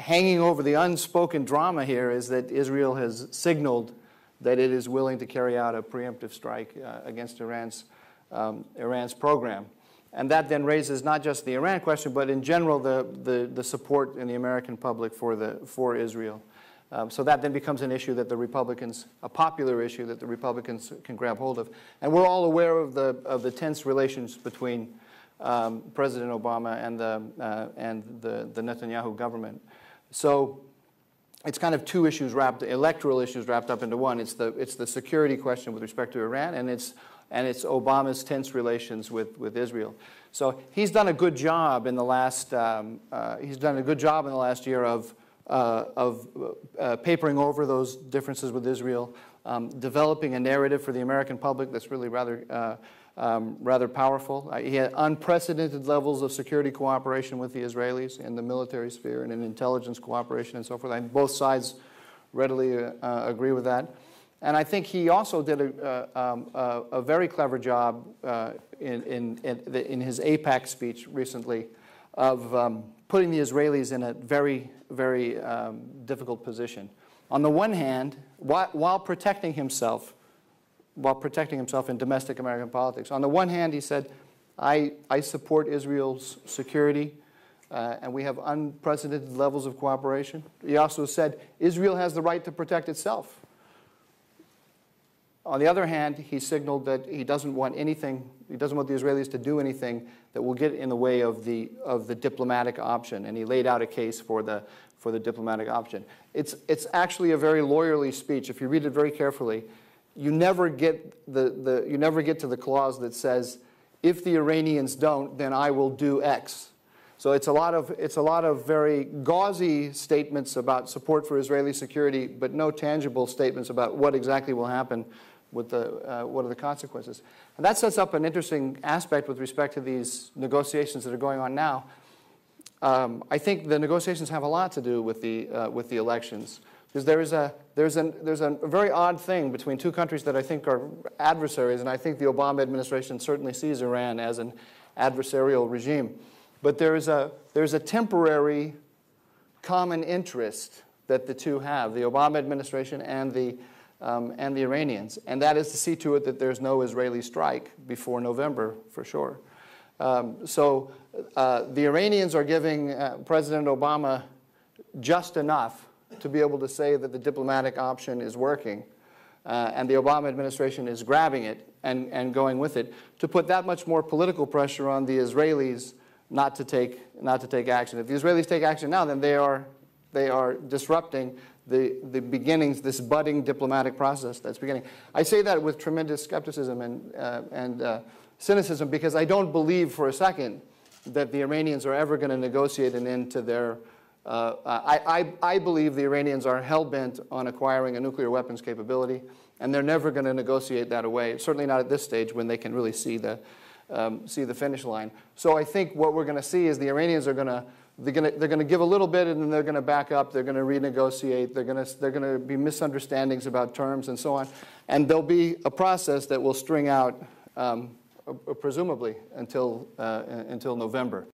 hanging over the unspoken drama here is that Israel has signaled that it is willing to carry out a preemptive strike against Iran's program. And that then raises not just the Iran question, but in general the support in the American public for Israel. So that then becomes an issue that the Republicans, a popular issue that the Republicans can grab hold of. And we're all aware of the tense relations between President Obama and the Netanyahu government. So it's kind of two issues electoral issues wrapped up into one. It's the security question with respect to Iran, and it's Obama's tense relations with Israel. So he's done a good job in the last year of papering over those differences with Israel, developing a narrative for the American public that's really rather powerful. He had unprecedented levels of security cooperation with the Israelis in the military sphere and in intelligence cooperation and so forth. And both sides readily agree with that. And I think he also did a very clever job in his AIPAC speech recently of putting the Israelis in a very, very difficult position. On the one hand, while protecting himself in domestic American politics. On the one hand, he said, I support Israel's security, and we have unprecedented levels of cooperation. He also said, Israel has the right to protect itself. On the other hand, he signaled that he doesn't want anything, he doesn't want the Israelis to do anything that will get in the way of the diplomatic option, and he laid out a case for the diplomatic option. It's actually a very lawyerly speech. If you read it very carefully, you never get to the clause that says, if the Iranians don't, then I will do X. So it's a lot of very gauzy statements about support for Israeli security, but no tangible statements about what exactly will happen with what are the consequences. And that sets up an interesting aspect with respect to these negotiations that are going on now. I think the negotiations have a lot to do with the elections. Because there's a very odd thing between two countries that I think are adversaries, and I think the Obama administration certainly sees Iran as an adversarial regime. But there's a temporary common interest that the two have, the Obama administration and the Iranians, and that is to see to it that there's no Israeli strike before November, for sure. So the Iranians are giving President Obama just enough to be able to say that the diplomatic option is working, and the Obama administration is grabbing it and going with it, to put that much more political pressure on the Israelis not to take action. If the Israelis take action now, then they are disrupting the beginnings, this budding diplomatic process that's beginning. I say that with tremendous skepticism and cynicism, because I don't believe for a second that the Iranians are ever going to negotiate an end to their I believe the Iranians are hell-bent on acquiring a nuclear weapons capability, and they're never going to negotiate that away, certainly not at this stage when they can really see the finish line. So I think what we're going to see is the Iranians are they're going to give a little bit, and then they're going to back up, they're going to renegotiate, they're going to be misunderstandings about terms and so on, and there'll be a process that will string out presumably until November.